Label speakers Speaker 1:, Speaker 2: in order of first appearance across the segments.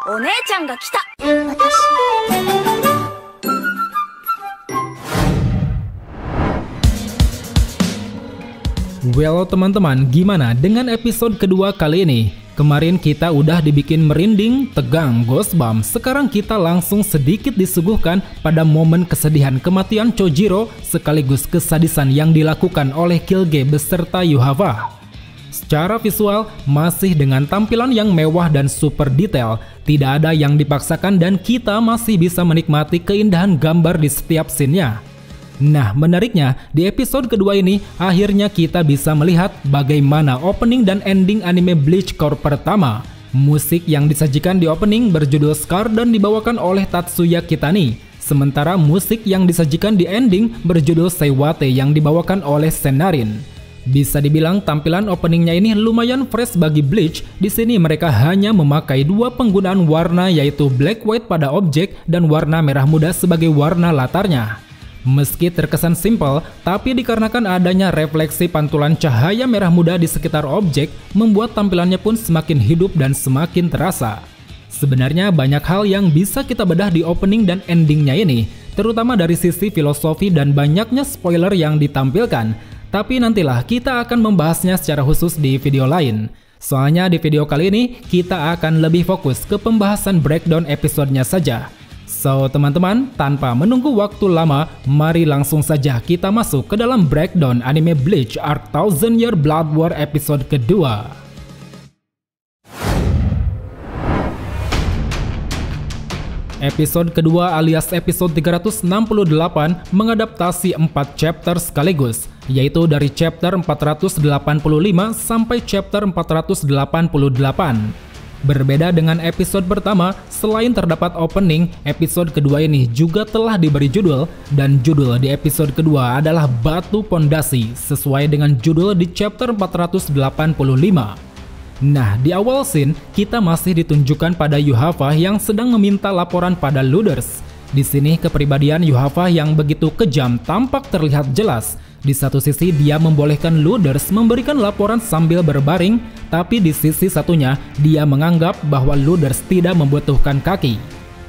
Speaker 1: お姉ちゃんが来た。
Speaker 2: Well teman-teman, gimana dengan episode kedua kali ini? Kemarin kita udah dibikin merinding, tegang, goosebumps. Sekarang kita langsung sedikit disuguhkan pada momen kesedihan kematian Chojiro sekaligus kesadisan yang dilakukan oleh Killge beserta Yuhava. Secara visual, masih dengan tampilan yang mewah dan super detail. Tidak ada yang dipaksakan dan kita masih bisa menikmati keindahan gambar di setiap scene-nya. Nah, menariknya, di episode kedua ini, akhirnya kita bisa melihat bagaimana opening dan ending anime Bleach Core pertama. Musik yang disajikan di opening berjudul Scar dan dibawakan oleh Tatsuya Kitani. Sementara musik yang disajikan di ending berjudul Seiwate yang dibawakan oleh Sennarin. Bisa dibilang tampilan openingnya ini lumayan fresh bagi Bleach. Di sini mereka hanya memakai dua penggunaan warna yaitu black white pada objek dan warna merah muda sebagai warna latarnya. Meski terkesan simpel, tapi dikarenakan adanya refleksi pantulan cahaya merah muda di sekitar objek, membuat tampilannya pun semakin hidup dan semakin terasa. Sebenarnya banyak hal yang bisa kita bedah di opening dan endingnya ini, terutama dari sisi filosofi dan banyaknya spoiler yang ditampilkan. Tapi nantilah kita akan membahasnya secara khusus di video lain. Soalnya di video kali ini kita akan lebih fokus ke pembahasan breakdown episodenya saja. So teman-teman, tanpa menunggu waktu lama, mari langsung saja kita masuk ke dalam breakdown anime Bleach Arc Thousand Year Blood War episode kedua. Episode kedua alias episode 368 mengadaptasi 4 chapter sekaligus, yaitu dari chapter 485 sampai chapter 488. Berbeda dengan episode pertama, selain terdapat opening, episode kedua ini juga telah diberi judul, dan judul di episode kedua adalah Batu Pondasi, sesuai dengan judul di chapter 485. Nah, di awal scene, kita masih ditunjukkan pada Yuhava yang sedang meminta laporan pada Luders. Di sini kepribadian Yuhava yang begitu kejam tampak terlihat jelas. Di satu sisi dia membolehkan Luders memberikan laporan sambil berbaring, tapi di sisi satunya dia menganggap bahwa Luders tidak membutuhkan kaki.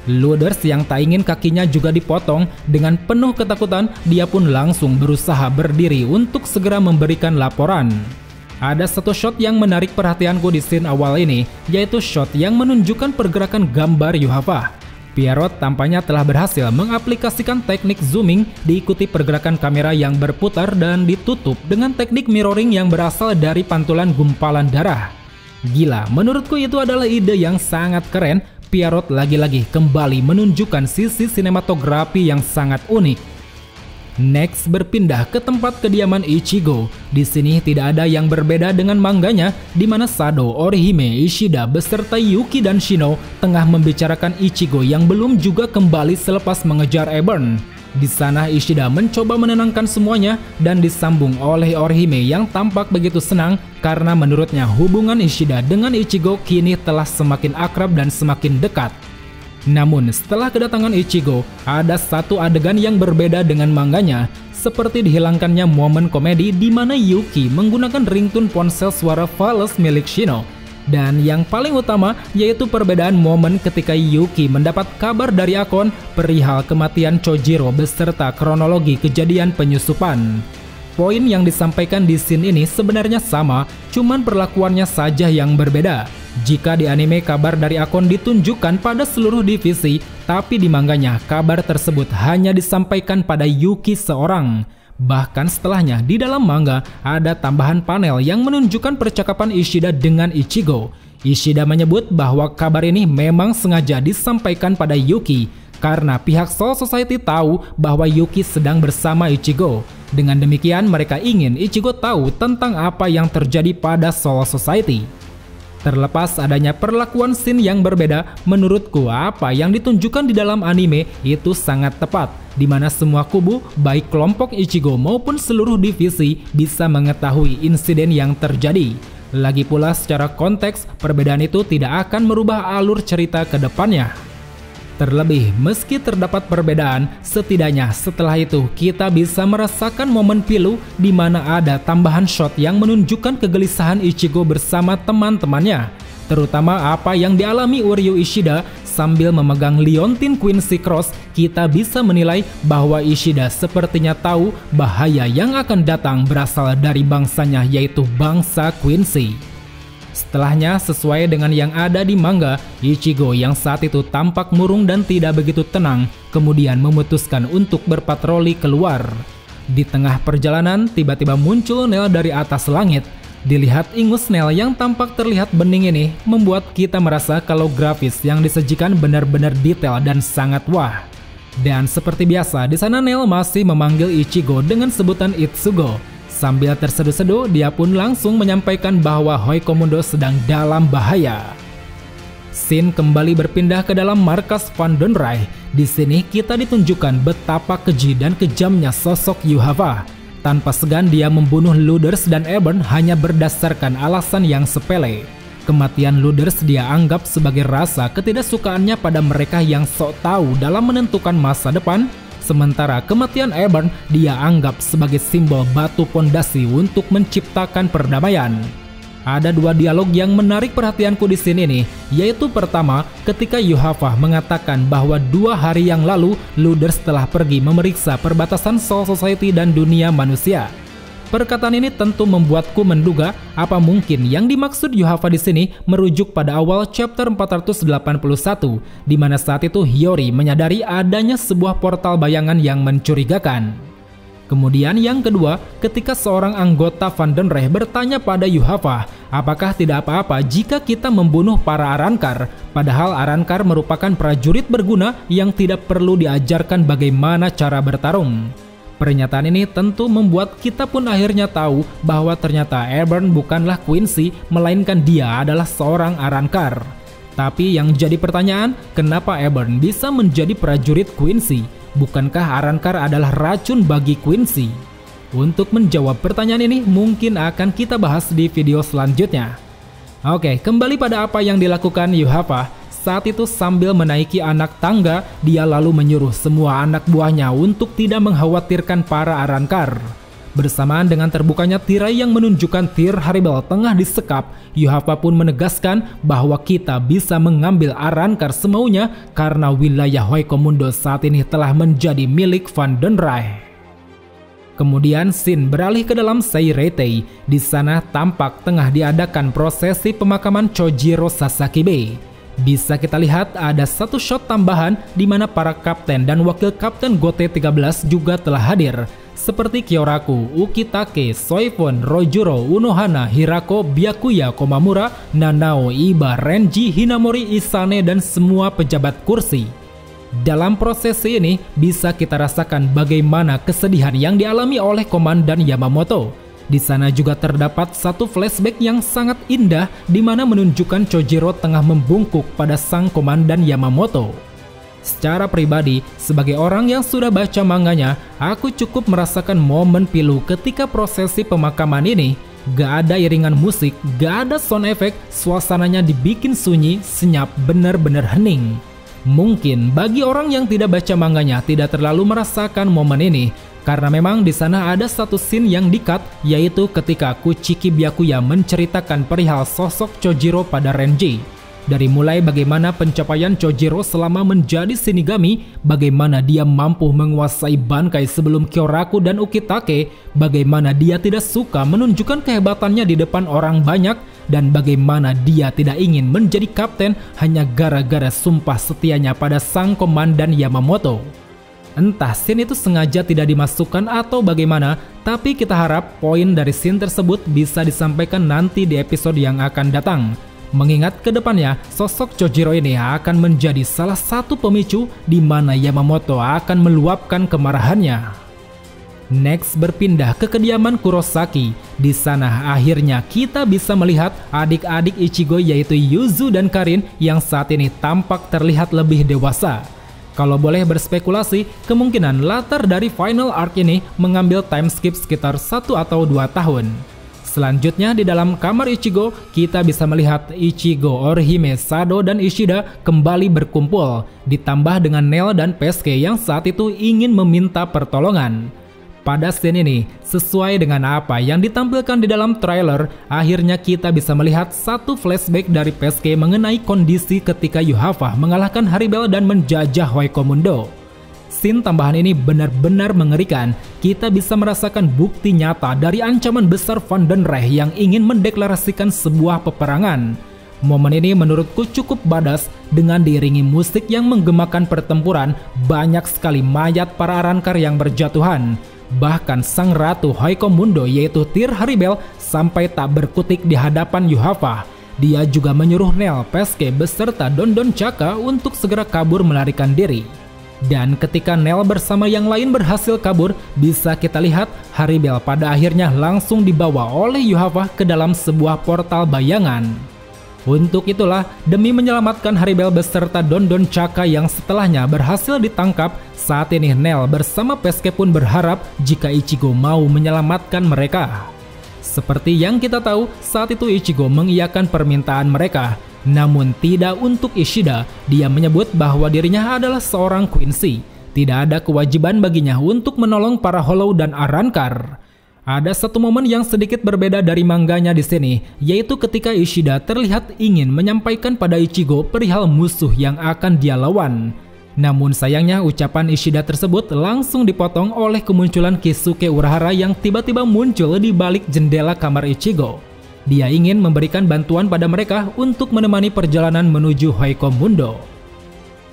Speaker 2: Luders yang tak ingin kakinya juga dipotong, dengan penuh ketakutan dia pun langsung berusaha berdiri untuk segera memberikan laporan. Ada satu shot yang menarik perhatianku di scene awal ini, yaitu shot yang menunjukkan pergerakan gambar Yuhava. Pierrot tampaknya telah berhasil mengaplikasikan teknik zooming diikuti pergerakan kamera yang berputar dan ditutup dengan teknik mirroring yang berasal dari pantulan gumpalan darah. Gila, menurutku itu adalah ide yang sangat keren. Pierrot lagi-lagi kembali menunjukkan sisi sinematografi yang sangat unik. Next, berpindah ke tempat kediaman Ichigo. Di sini tidak ada yang berbeda dengan manganya, di mana Sado, Orihime, Ishida beserta Yuki dan Shino tengah membicarakan Ichigo yang belum juga kembali selepas mengejar Eburn. Di sana Ishida mencoba menenangkan semuanya dan disambung oleh Orihime yang tampak begitu senang karena menurutnya hubungan Ishida dengan Ichigo kini telah semakin akrab dan semakin dekat. Namun setelah kedatangan Ichigo, ada satu adegan yang berbeda dengan manganya, seperti dihilangkannya momen komedi di mana Yuki menggunakan ringtone ponsel suara fals milik Shino. Dan yang paling utama yaitu perbedaan momen ketika Yuki mendapat kabar dari Akon perihal kematian Chojiro beserta kronologi kejadian penyusupan. Poin yang disampaikan di scene ini sebenarnya sama, cuman perlakuannya saja yang berbeda. Jika di anime kabar dari Akon ditunjukkan pada seluruh divisi, tapi di manganya kabar tersebut hanya disampaikan pada Yuki seorang. Bahkan setelahnya di dalam manga ada tambahan panel yang menunjukkan percakapan Ishida dengan Ichigo. Ishida menyebut bahwa kabar ini memang sengaja disampaikan pada Yuki karena pihak Soul Society tahu bahwa Yuki sedang bersama Ichigo. Dengan demikian mereka ingin Ichigo tahu tentang apa yang terjadi pada Soul Society. Terlepas adanya perlakuan scene yang berbeda, menurutku apa yang ditunjukkan di dalam anime itu sangat tepat, di mana semua kubu, baik kelompok Ichigo maupun seluruh divisi bisa mengetahui insiden yang terjadi. Lagi pula secara konteks, perbedaan itu tidak akan merubah alur cerita ke depannya. Terlebih, meski terdapat perbedaan, setidaknya setelah itu kita bisa merasakan momen pilu di mana ada tambahan shot yang menunjukkan kegelisahan Ichigo bersama teman-temannya. terutama apa yang dialami Uryu Ishida sambil memegang Leontine Quincy Cross, kita bisa menilai bahwa Ishida sepertinya tahu bahaya yang akan datang berasal dari bangsanya, yaitu bangsa Quincy. Setelahnya, sesuai dengan yang ada di manga, Ichigo yang saat itu tampak murung dan tidak begitu tenang, kemudian memutuskan untuk berpatroli keluar. Di tengah perjalanan, tiba-tiba muncul Nel dari atas langit. Dilihat ingus Nel yang tampak terlihat bening ini, membuat kita merasa kalau grafis yang disajikan benar-benar detail dan sangat wah. Dan seperti biasa, di sana Nel masih memanggil Ichigo dengan sebutan Itsugo. Sambil terseduh-seduh, dia pun langsung menyampaikan bahwa Hoikomundo sedang dalam bahaya. Scene kembali berpindah ke dalam markas Van Donrai. Di sini kita ditunjukkan betapa keji dan kejamnya sosok Yuhava. Tanpa segan dia membunuh Luders dan Ebon hanya berdasarkan alasan yang sepele. Kematian Luders dia anggap sebagai rasa ketidaksukaannya pada mereka yang sok tahu dalam menentukan masa depan. Sementara kematian Ebon dia anggap sebagai simbol batu pondasi untuk menciptakan perdamaian. Ada dua dialog yang menarik perhatianku di sini nih, yaitu pertama ketika Yuhava mengatakan bahwa 2 hari yang lalu Luders telah pergi memeriksa perbatasan Soul Society dan dunia manusia. Perkataan ini tentu membuatku menduga apa mungkin yang dimaksud Yuhava di sini merujuk pada awal chapter 481, di mana saat itu Hiyori menyadari adanya sebuah portal bayangan yang mencurigakan. Kemudian yang kedua, ketika seorang anggota Van Donrai bertanya pada Yuhava, apakah tidak apa-apa jika kita membunuh para Arrancar, padahal Arrancar merupakan prajurit berguna yang tidak perlu diajarkan bagaimana cara bertarung. Pernyataan ini tentu membuat kita pun akhirnya tahu bahwa ternyata Ebon bukanlah Quincy, melainkan dia adalah seorang Arrancar. Tapi yang jadi pertanyaan, kenapa Ebon bisa menjadi prajurit Quincy? Bukankah Arrancar adalah racun bagi Quincy? Untuk menjawab pertanyaan ini mungkin akan kita bahas di video selanjutnya. Oke, kembali pada apa yang dilakukan Yuhava. Saat itu sambil menaiki anak tangga, dia lalu menyuruh semua anak buahnya untuk tidak mengkhawatirkan para Arrancar. Bersamaan dengan terbukanya tirai yang menunjukkan Tir Haribel tengah disekap, Yuhava pun menegaskan bahwa kita bisa mengambil Arrancar semaunya karena wilayah Hoikomundo saat ini telah menjadi milik Van Donrai. Kemudian scene beralih ke dalam Seireitei. Di sana tampak tengah diadakan prosesi pemakaman Chojiro Sasakibe. Bisa kita lihat ada satu shot tambahan di mana para kapten dan wakil kapten GOT 13 juga telah hadir, seperti Kyoraku, Ukitake, Soifon, Rojuro, Unohana, Hirako, Byakuya, Komamura, Nanao, Iba, Renji, Hinamori, Isane, dan semua pejabat kursi. Dalam prosesi ini bisa kita rasakan bagaimana kesedihan yang dialami oleh Komandan Yamamoto. Di sana juga terdapat satu flashback yang sangat indah di mana menunjukkan Chojiro tengah membungkuk pada sang Komandan Yamamoto. Secara pribadi, sebagai orang yang sudah baca manganya, aku cukup merasakan momen pilu ketika prosesi pemakaman ini. Gak ada iringan musik, gak ada sound effect, suasananya dibikin sunyi, senyap, benar-benar hening. Mungkin bagi orang yang tidak baca manganya tidak terlalu merasakan momen ini, karena memang di sana ada satu scene yang di-cut, yaitu ketika Kuchiki Byakuya menceritakan perihal sosok Chojiro pada Renji. Dari mulai bagaimana pencapaian Chojiro selama menjadi Shinigami, bagaimana dia mampu menguasai Bankai sebelum Kyoraku dan Ukitake, bagaimana dia tidak suka menunjukkan kehebatannya di depan orang banyak, dan bagaimana dia tidak ingin menjadi kapten hanya gara-gara sumpah setianya pada sang Komandan Yamamoto. Entah scene itu sengaja tidak dimasukkan atau bagaimana, tapi kita harap poin dari scene tersebut bisa disampaikan nanti di episode yang akan datang. Mengingat ke depannya, sosok Chojiro ini akan menjadi salah satu pemicu di mana Yamamoto akan meluapkan kemarahannya. Next berpindah ke kediaman Kurosaki. Di sana akhirnya kita bisa melihat adik-adik Ichigo yaitu Yuzu dan Karin yang saat ini tampak terlihat lebih dewasa. Kalau boleh berspekulasi, kemungkinan latar dari final arc ini mengambil time skip sekitar 1 atau 2 tahun. Selanjutnya di dalam kamar Ichigo, kita bisa melihat Ichigo, Orihime, Sado, dan Ishida kembali berkumpul, ditambah dengan Nel dan Pesuke yang saat itu ingin meminta pertolongan. Pada scene ini, sesuai dengan apa yang ditampilkan di dalam trailer, akhirnya kita bisa melihat satu flashback dari Peske mengenai kondisi ketika Yuhava mengalahkan Haribel dan menjajah Huaycomundo. Scene tambahan ini benar-benar mengerikan. Kita bisa merasakan bukti nyata dari ancaman besar Van den Rey yang ingin mendeklarasikan sebuah peperangan. Momen ini menurutku cukup badass dengan diiringi musik yang menggemakan pertempuran, banyak sekali mayat para Arrancar yang berjatuhan. Bahkan sang ratu Huaycomundo yaitu Tyr Haribel sampai tak berkutik di hadapan Yuhava. Dia juga menyuruh Nel, Peske beserta Don Don Chaka untuk segera kabur melarikan diri. Dan ketika Nel bersama yang lain berhasil kabur, bisa kita lihat Haribel pada akhirnya langsung dibawa oleh Yuhava ke dalam sebuah portal bayangan. Untuk itulah, demi menyelamatkan Haribel beserta Don Don Chaka yang setelahnya berhasil ditangkap, saat ini Nel bersama Peske pun berharap jika Ichigo mau menyelamatkan mereka. Seperti yang kita tahu, saat itu Ichigo mengiyakan permintaan mereka. Namun tidak untuk Ishida, dia menyebut bahwa dirinya adalah seorang Quincy. Tidak ada kewajiban baginya untuk menolong para Hollow dan Arrancar. Ada satu momen yang sedikit berbeda dari manganya di sini, yaitu ketika Ishida terlihat ingin menyampaikan pada Ichigo perihal musuh yang akan dia lawan. Namun sayangnya ucapan Ishida tersebut langsung dipotong oleh kemunculan Kisuke Urahara yang tiba-tiba muncul di balik jendela kamar Ichigo. Dia ingin memberikan bantuan pada mereka untuk menemani perjalanan menuju Huaycomundo.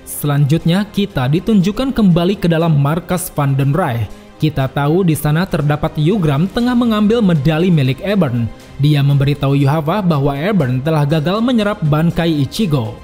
Speaker 2: Selanjutnya kita ditunjukkan kembali ke dalam markas Van den Rey. Kita tahu di sana terdapat Yugram tengah mengambil medali milik Ebern. Dia memberitahu Yuhava bahwa Ebern telah gagal menyerap bangkai Ichigo.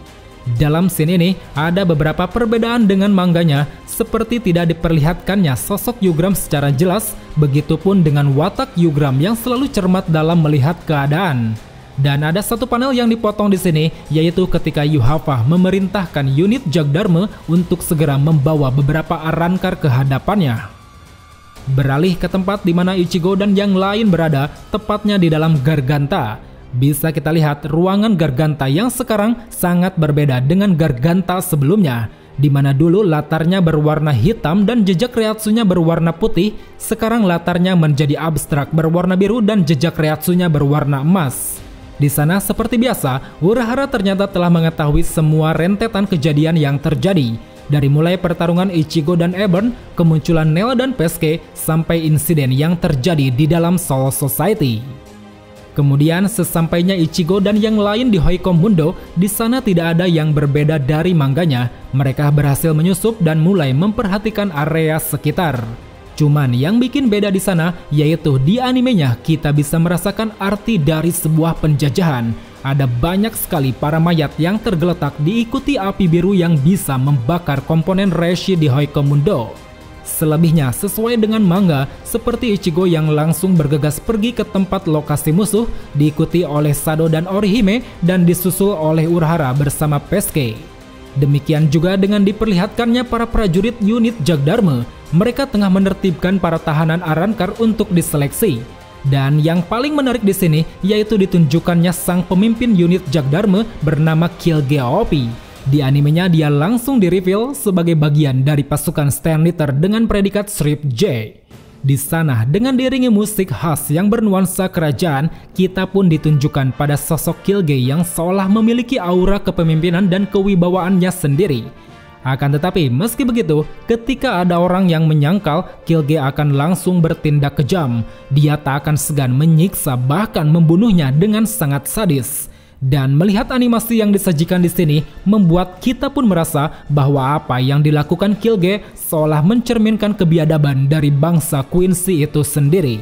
Speaker 2: Dalam scene ini ada beberapa perbedaan dengan manganya, seperti tidak diperlihatkannya sosok Yugram secara jelas, begitupun dengan watak Yugram yang selalu cermat dalam melihat keadaan. Dan ada satu panel yang dipotong di sini, yaitu ketika Yuhava memerintahkan unit Jagdharma untuk segera membawa beberapa Arrancar ke hadapannya. Beralih ke tempat di mana Ichigo dan yang lain berada, tepatnya di dalam Garganta. Bisa kita lihat ruangan Garganta yang sekarang sangat berbeda dengan Garganta sebelumnya, di mana dulu latarnya berwarna hitam dan jejak Reiatsunya berwarna putih, sekarang latarnya menjadi abstrak berwarna biru dan jejak Reiatsunya berwarna emas. Di sana seperti biasa, Urahara ternyata telah mengetahui semua rentetan kejadian yang terjadi. Dari mulai pertarungan Ichigo dan Ebern, kemunculan Nel dan Peske, sampai insiden yang terjadi di dalam Soul Society. Kemudian sesampainya Ichigo dan yang lain di Huaycomundo, di sana tidak ada yang berbeda dari manganya. Mereka berhasil menyusup dan mulai memperhatikan area sekitar. Cuman yang bikin beda di sana, yaitu di animenya kita bisa merasakan arti dari sebuah penjajahan. Ada banyak sekali para mayat yang tergeletak diikuti api biru yang bisa membakar komponen Reishi di Huaycomundo. Selebihnya sesuai dengan manga, seperti Ichigo yang langsung bergegas pergi ke tempat lokasi musuh, diikuti oleh Sado dan Orihime dan disusul oleh Urahara bersama Peske. Demikian juga dengan diperlihatkannya para prajurit unit Jagdharma. Mereka tengah menertibkan para tahanan Arrancar untuk diseleksi. Dan yang paling menarik di sini yaitu ditunjukkannya sang pemimpin unit Jagdharma bernama Killge Aopi. Di animenya dia langsung di-reveal sebagai bagian dari pasukan Stand Leader dengan predikat Shrip J. Di sana dengan diiringi musik khas yang bernuansa kerajaan, kita pun ditunjukkan pada sosok Killge yang seolah memiliki aura kepemimpinan dan kewibawaannya sendiri. Akan tetapi meski begitu, ketika ada orang yang menyangkal Killge akan langsung bertindak kejam, dia tak akan segan menyiksa bahkan membunuhnya dengan sangat sadis. Dan melihat animasi yang disajikan di sini membuat kita pun merasa bahwa apa yang dilakukan Killge seolah mencerminkan kebiadaban dari bangsa Quincy itu sendiri.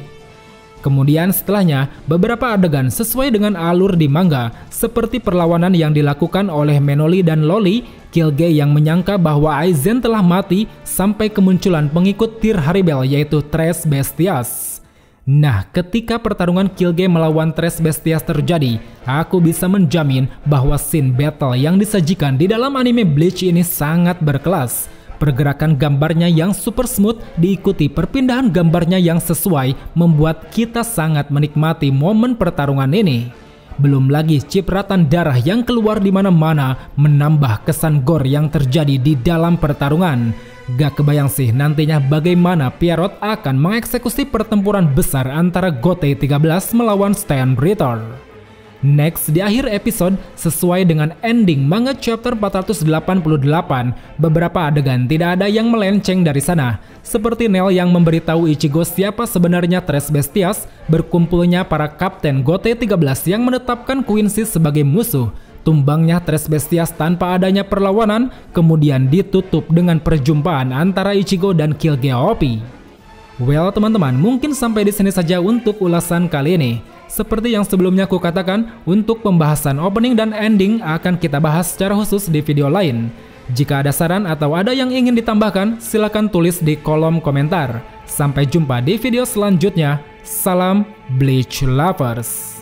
Speaker 2: Kemudian setelahnya, beberapa adegan sesuai dengan alur di manga, seperti perlawanan yang dilakukan oleh Menoli dan Loli, Killge yang menyangka bahwa Aizen telah mati, sampai kemunculan pengikut Tyr Haribel yaitu Tres Bestias. Nah, ketika pertarungan Killge melawan Tres Bestias terjadi, aku bisa menjamin bahwa scene battle yang disajikan di dalam anime Bleach ini sangat berkelas. Pergerakan gambarnya yang super smooth diikuti perpindahan gambarnya yang sesuai membuat kita sangat menikmati momen pertarungan ini. Belum lagi cipratan darah yang keluar di mana-mana menambah kesan gore yang terjadi di dalam pertarungan. Gak kebayang sih nantinya bagaimana Pierrot akan mengeksekusi pertempuran besar antara Gotei 13 melawan Sten Ritter. Next, di akhir episode, sesuai dengan ending manga chapter 488, beberapa adegan tidak ada yang melenceng dari sana. Seperti Nel yang memberitahu Ichigo siapa sebenarnya Tres Bestias, berkumpulnya para kapten Gotei 13 yang menetapkan Quincy sebagai musuh, tumbangnya Tres Bestias tanpa adanya perlawanan, kemudian ditutup dengan perjumpaan antara Ichigo dan Killgeaopi. Well teman-teman, mungkin sampai di sini saja untuk ulasan kali ini. Seperti yang sebelumnya aku katakan, untuk pembahasan opening dan ending akan kita bahas secara khusus di video lain. Jika ada saran atau ada yang ingin ditambahkan, silakan tulis di kolom komentar. Sampai jumpa di video selanjutnya. Salam Bleach Lovers.